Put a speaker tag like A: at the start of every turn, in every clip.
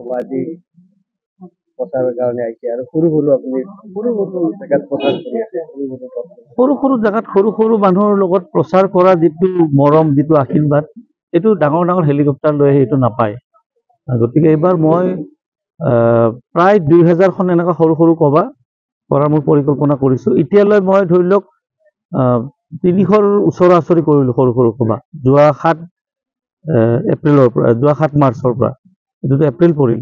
A: আজি প্ৰচাৰৰ কাৰণে আহিছে আৰু সৰু সৰু আপুনি সৰু সৰু জেগাত প্ৰচাৰ কৰি আছে সৰু সৰু জেগাত সৰু সৰু মানুহৰ লগত প্ৰচাৰ কৰা যিটো মৰম যিটো আশীৰ্বাদ এইটো ডাঙৰ ডাঙৰ হেলিকপ্টাৰ লৈ সেইটো নাপায় গতিকে এইবাৰ মই প্ৰায় 2000খন এনেকুৱা সৰু সৰু সভা কৰাৰ মোৰ পৰিকল্পনা কৰিছোঁ এতিয়ালৈ মই ধৰি লওক 300ৰ ওচৰা ওচৰি কৰিলোঁ সৰু সৰু সভা যোৱা 7 এপ্ৰিলৰ পৰা যোৱা 7 মাৰ্চৰ পৰা এইটোতো এপ্ৰিল পৰিল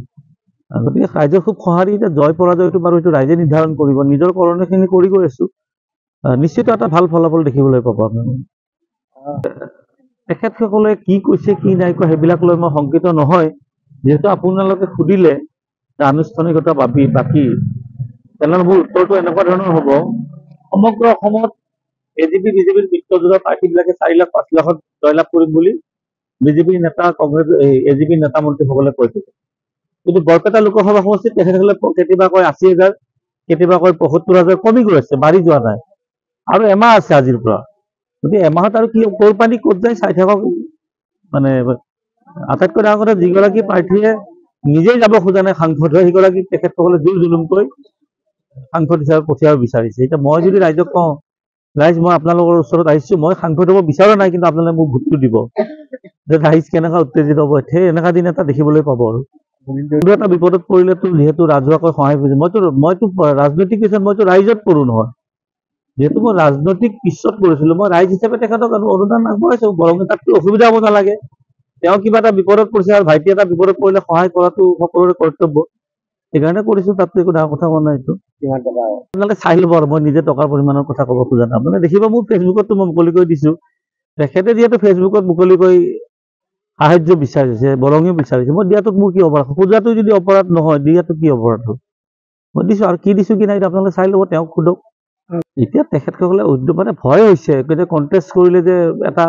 A: গতিকে ৰাইজৰ খুব সঁহাৰি এতিয়া জয় পৰাজয়টো বাৰু এইটো ৰাইজে নিৰ্ধাৰণ কৰিব নিজৰ কৰণীয়খিনি কৰি গৈ আছোঁ নিশ্চিত এটা ভাল ফলাফল দেখিবলৈ পাব আপোনালোকে তেখেতসকলে কি কৈছে কি নাই কোৱা সেইবিলাক লৈ মই শংকিত নহয় যেহেতু আপোনালোকে সুধিলে আনুষ্ঠানিকতা বাকী তেনেহ'লে মোৰ উত্তৰটো এনেকুৱা ধৰণৰ হ'ব সমগ্ৰ অসমত এজিপি বিজেপিৰ মিত্ৰজোঁটৰ প্ৰাৰ্থীবিলাকে 4 লাখ 5 লাখত জয়লাভ কৰিম বুলি বিজেপিৰ নেতা কংগ্ৰেছ এজিপিৰ নেতা মন্ত্ৰীসকলে কৈ থাকে কিন্তু বৰপেটা লোকসভা সমষ্টিত তেখেতসকলে কেতিয়াবা কয় 80,000 কেতিয়াবা কয় 75,000 কমি গৈ আছে বাঢ়ি যোৱা নাই আৰু এমাহ আছে আজিৰ পৰা গতিকে এমাহত আৰু কি ক'ৰ পানী ক'ত যায় চাই থাকক মানে আটাইতকৈ ডাঙৰ কথা যিগৰাকী প্ৰাৰ্থীয়ে নিজেই যাব খোজা নাই সাংসদ হৈ সেইগৰাকী তেখেতসকলে জোৰ জুলুমকৈ সাংসদ হিচাপে পঠিয়াব বিচাৰিছে এতিয়া মই যদি ৰাইজক কওঁ ৰাইজ মই আপোনালোকৰ ওচৰত আহিছোঁ মই সাংসদ হ'ব বিচৰা নাই কিন্তু আপোনালোকে মোক ভোটটো দিব যে ৰাইজ কেনেকুৱা উত্তেজিত হ'ব সেই এনেকুৱা দিন এটা দেখিবলৈ পাব আৰু এটা বিপদত পৰিলেতো যিহেতু ৰাজহুৱাকৈ সহায় কৰিছে মইতো ৰাজনৈতিক পিছত মইতো ৰাইজত পৰোঁ নহয় যেহেতু মই ৰাজনৈতিক পিছত কৰিছিলোঁ মই ৰাইজ হিচাপে তেখেতক অনুদান আগবঢ়াইছোঁ বৰং তাততো অসুবিধা হ'ব নালাগে তেওঁ কিবা এটা বিপদত পৰিছে আৰু ভাইটি এটা বিপদত পৰিলে সহায় কৰাটো সকলোৰে কৰ্তব্য সেইকাৰণে কৰিছোঁ তাততো একো ডাঙৰ কথা হোৱা নাই এইটো আপোনালোকে চাই ল'ব আৰু মই নিজে টকাৰ পৰিমাণৰ কথা ক'ব খোজা নাই আপোনালোকে দেখিব মোৰ ফেচবুকতো মই মুকলিকৈ দিছোঁ তেখেতে যিহেতু ফেচবুকত মুকলিকৈ সাহায্য বিচাৰিছে বৰঙিও বিচাৰিছে মই দিয়াটোত মোৰ কি অপৰাধ খোজাটো যদি অপৰাধ নহয় দিয়াটো কি অপৰাধ হ'ল মই দিছোঁ আৰু কি দিছোঁ কি নাই আপোনালোকে চাই ল'ব তেওঁক সোধক এতিয়া তেখেতসকলে উদ্যোগ মানে ভয় হৈছে কিন্তু কণ্টেষ্ট কৰিলে যে এটা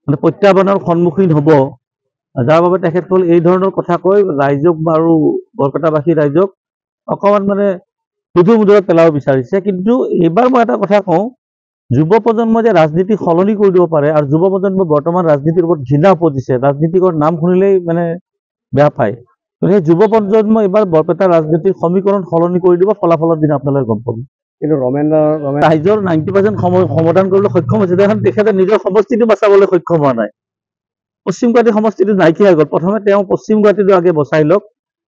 A: মানে প্ৰত্যাহ্বানৰ সন্মুখীন হ'ব যাৰ বাবে তেখেতসকলে এই ধৰণৰ কথা কৈ ৰাইজক আৰু বৰপেটাবাসী ৰাইজক অকণমান মানে সুধুমুধুৰত পেলাব বিচাৰিছে কিন্তু এইবাৰ মই এটা কথা কওঁ যুৱ প্ৰজন্মই যে ৰাজনীতি সলনি কৰি দিব পাৰে আৰু যুৱ প্ৰজন্মই বৰ্তমান ৰাজনীতিৰ ওপৰত ঘৃণা উপজিছে ৰাজনীতিকৰ নাম শুনিলেই মানে বেয়া পায় গতিকে যুৱ প্ৰজন্মই এইবাৰ বৰপেটা ৰাজনীতিৰ সমীকৰণ সলনি কৰি দিব ফলাফলৰ দিনা আপোনালোকে গম পাব কিন্তু ৰাইজৰ 90% সমাধান কৰিবলৈ সক্ষম হৈছে দেখোন তেখেতে নিজৰ সমষ্টিটো বচাবলৈ সক্ষম হোৱা নাই পশ্চিম গুৱাহাটী সমষ্টিটো নাইকিয়া হৈ গ'ল প্ৰথমে তেওঁ পশ্চিম গুৱাহাটীটো আগে বচাই লওক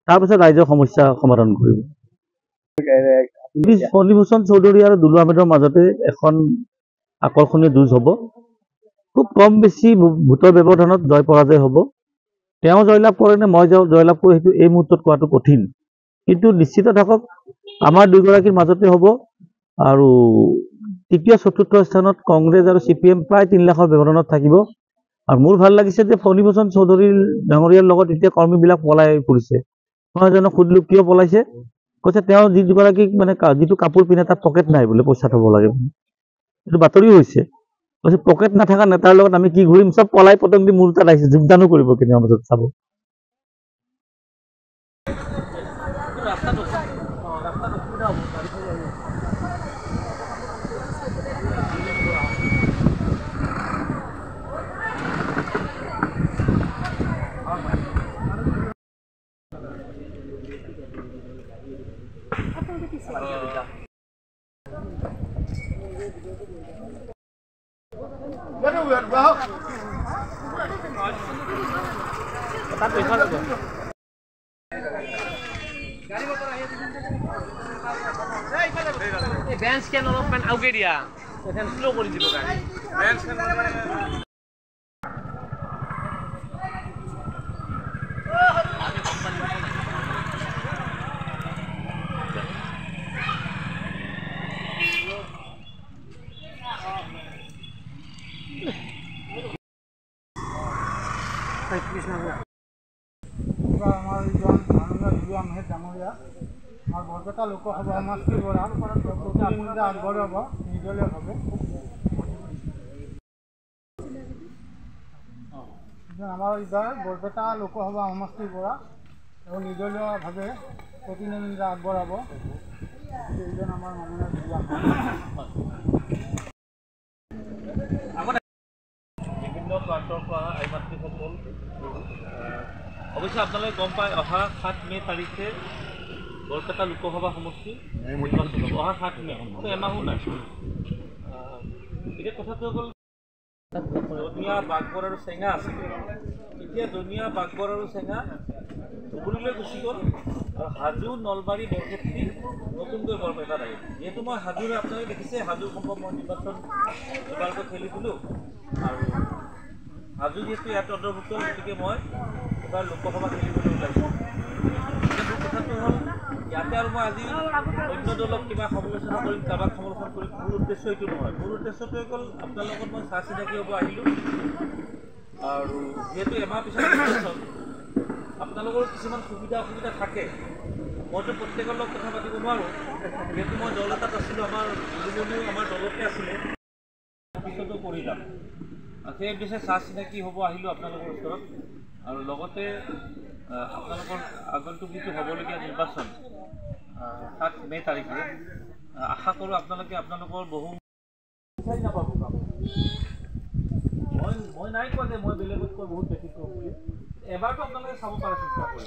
A: তাৰপিছত ৰাইজৰ সমস্যা সমাধান কৰিব ফণীভূষণ চৌধুৰী আৰু দুলু আহমেদৰ মাজতে এখন আকৰ্ষণীয় যুঁজ হ'ব খুব কম বেছি ভোটৰ ব্যৱধানত জয় পৰাজয় হ'ব তেওঁ জয়লাভ কৰে নে মই জয়লাভ কৰোঁ সেইটো এই মুহূৰ্তত কোৱাটো কঠিন কিন্তু নিশ্চিত থাকক আমাৰ দুয়োগৰাকীৰ মাজতে হ'ব আৰু তৃতীয় চতুৰ্থ স্থানত কংগ্ৰেছ আৰু CPM প্ৰায় 3 লাখৰ ব্যৱধানত থাকিব আৰু মোৰ ভাল লাগিছে যে ফণীভূষণ চৌধুৰী ডাঙৰীয়াৰ লগত এতিয়া কৰ্মীবিলাক পলাই ফুৰিছে মই এজনক সুধিলোঁ কিয় পলাইছে কৈছে তেওঁ যিগৰাকীক মানে যিটো কাপোৰ পিন্ধে তাত পকেট নাই বোলে পইচা থ'ব লাগে এইটো বাতৰিও হৈছে কৈছে পকেট নাথাকা নেতাৰ লগত আমি কি ঘূৰিম চব পলাই পতং দি মোৰ তাত আহিছে যোগদানো কৰিব কেতিয়াবা মাজত চাব
B: বেঞ্চ কেন অলপমান আউগে দিয়া এখন স্লো কৰি দিব গাড়ী বেঞ্চ কেন
C: আমাৰ এইজন মাননীয় দুলু আহমেদ ডাঙৰীয়া আমাৰ বৰপেটা লোকসভা সমষ্টিৰ পৰা প্ৰতিনিধিত্ব আগবঢ়াব নিৰ্দলীয়ভাৱে আমাৰ এইবাৰ বৰপেটা লোকসভা সমষ্টিৰ পৰা তেওঁ নিৰ্দলীয়ভাৱে প্ৰতিনিধিত্ব আগবঢ়াব এইজন আমাৰ মাননীয় দুলু আহমেদ
A: বিভিন্ন প্ৰান্তৰ পৰা এই মাতৃসকল
D: অৱশ্যে আপোনালোকে গম পায় অহা 7 মে' তাৰিখে বৰপেটা লোকসভা সমষ্টি নিৰ্বাচন হ'ব। অহা 7 মে' এমাহো নাই। এতিয়া কথাটো হ'ল দনিয়া বাঘবৰ আৰু চেঙা আছিলে, এতিয়া দনিয়া বাঘবৰ আৰু চেঙা ধুবুৰীলৈ গুচি গ'ল আৰু হাজো নলবাৰী বৰক্ষেত্ৰী নতুনকৈ বৰপেটাত আহিল। যিহেতু মই হাজোৰে আপোনালোকে দেখিছে হাজো সম্ভৱ মই নিৰ্বাচন দুবাৰকৈ খেলিছিলোঁ আৰু হাজো যিহেতু ইয়াত অন্তৰ্ভুক্ত, গতিকে মই এবাৰ লোকসভা খেলিবলৈ ওলাইছোঁ। মোৰ কথাটো হ'ল ইয়াতে আৰু মই আজি অন্য দলক কিবা সমালোচনা কৰিম, কাৰোবাক সমালোচনা কৰিম, মোৰ উদ্দেশ্য এইটো নহয়। মোৰ উদ্দেশ্যটো হ'ল আপোনাৰ লগত মই চা চিনাকি হ'ব আহিলোঁ আৰু যিহেতু এমাহ পিছত নিৰ্বাচন আপোনালোকৰ কিছুমান সুবিধা অসুবিধা থাকে। মইতো প্ৰত্যেকৰ লগত কথা পাতিব নোৱাৰোঁ, যিহেতু মই দল এটাত আছিলোঁ, আমাৰ দুজনীও আমাৰ দলতে আছিলে, পিছতো কৰি যাম। সেই উদ্দেশ্যে চা চিনাকি হ'ব আহিলোঁ আপোনালোকৰ ওচৰত আৰু লগতে আপোনালোকৰ আগন্তুক যিটো হ'বলগীয়া নিৰ্বাচন 7 মে' তাৰিখে আশা কৰোঁ আপোনালোকে আপোনালোকৰ বহু বিচাৰি নাপাব কাম। মই নাই কোৱা যে মই বেলেগতকৈ বহুত বেছি কৰোঁ বুলি। এবাৰতো আপোনালোকে চাব পাৰে চেষ্টা কৰি।